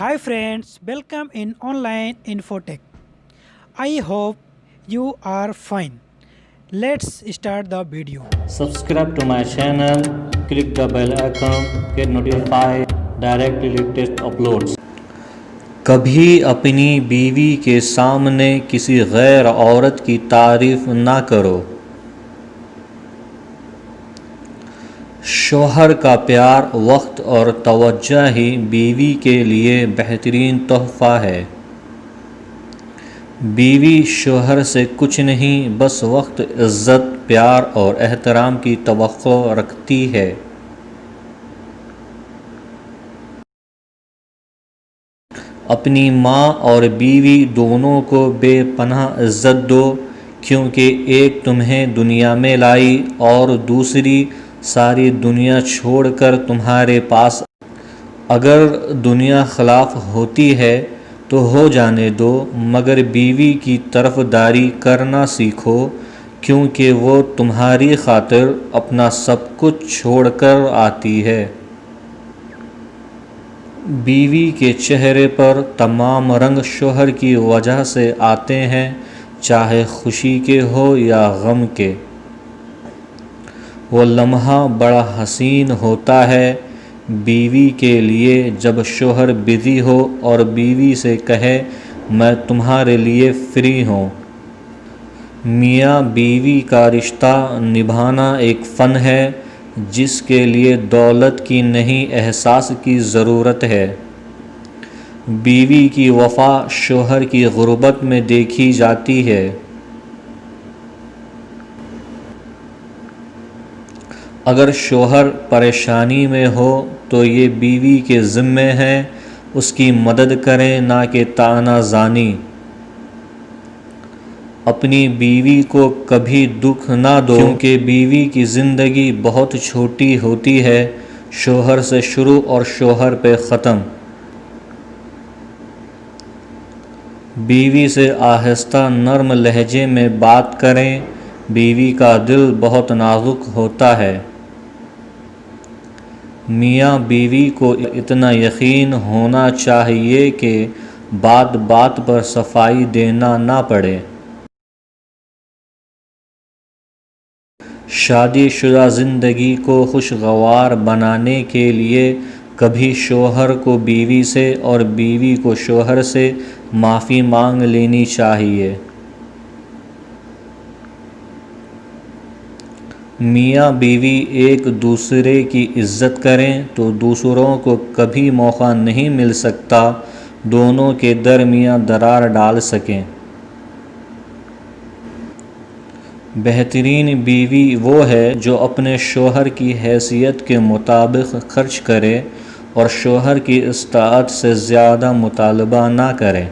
Hi friends, welcome in online Infotech. I hope you are fine. Let's start the video. Subscribe to my channel, click the bell icon, get notified directly latest uploads. کبھی اپنی بیوی کے سامنے کسی غیر عورت کی تعریف نہ کرو۔ شوہر کا پیار، وقت اور توجہ ہی بیوی کے لیے بہترین تحفہ ہے۔ بیوی شوہر سے کچھ نہیں، بس وقت، عزت، پیار اور احترام کی توقع رکھتی ہے۔ اپنی ماں اور بیوی دونوں کو بے پناہ عزت دو، کیونکہ ایک تمہیں دنیا میں لائی اور دوسری ساری دنیا چھوڑ کر تمہارے پاس۔ اگر دنیا خلاف ہوتی ہے تو ہو جانے دو، مگر بیوی کی طرفداری کرنا سیکھو، کیونکہ وہ تمہاری خاطر اپنا سب کچھ چھوڑ کر آتی ہے۔ بیوی کے چہرے پر تمام رنگ شوہر کی وجہ سے آتے ہیں، چاہے خوشی کے ہو یا غم کے۔ وہ لمحہ بڑا حسین ہوتا ہے بیوی کے لیے جب شوہر بزی ہو اور بیوی سے کہے میں تمہارے لیے فری ہوں۔ میاں بیوی کا رشتہ نبھانا ایک فن ہے جس کے لیے دولت کی نہیں، احساس کی ضرورت ہے۔ بیوی کی وفا شوہر کی غربت میں دیکھی جاتی ہے۔ اگر شوہر پریشانی میں ہو تو یہ بیوی کے ذمہ ہے اس کی مدد کریں، نہ کہ طعنہ زنی۔ اپنی بیوی کو کبھی دکھ نہ دو، کیونکہ بیوی کی زندگی بہت چھوٹی ہوتی ہے، شوہر سے شروع اور شوہر پہ ختم۔ بیوی سے آہستہ نرم لہجے میں بات کریں، بیوی کا دل بہت نازک ہوتا ہے۔ میاں بیوی کو اتنا یقین ہونا چاہیے کہ بات بات پر صفائی دینا نہ پڑے۔ شادی شدہ زندگی کو خوشگوار بنانے کے لیے کبھی شوہر کو بیوی سے اور بیوی کو شوہر سے معافی مانگ لینی چاہیے۔ میاں بیوی ایک دوسرے کی عزت کریں تو دوسروں کو کبھی موقع نہیں مل سکتا دونوں کے درمیان درار ڈال سکیں۔ بہترین بیوی وہ ہے جو اپنے شوہر کی حیثیت کے مطابق خرچ کرے اور شوہر کی اطاعت سے زیادہ مطالبہ نہ کرے۔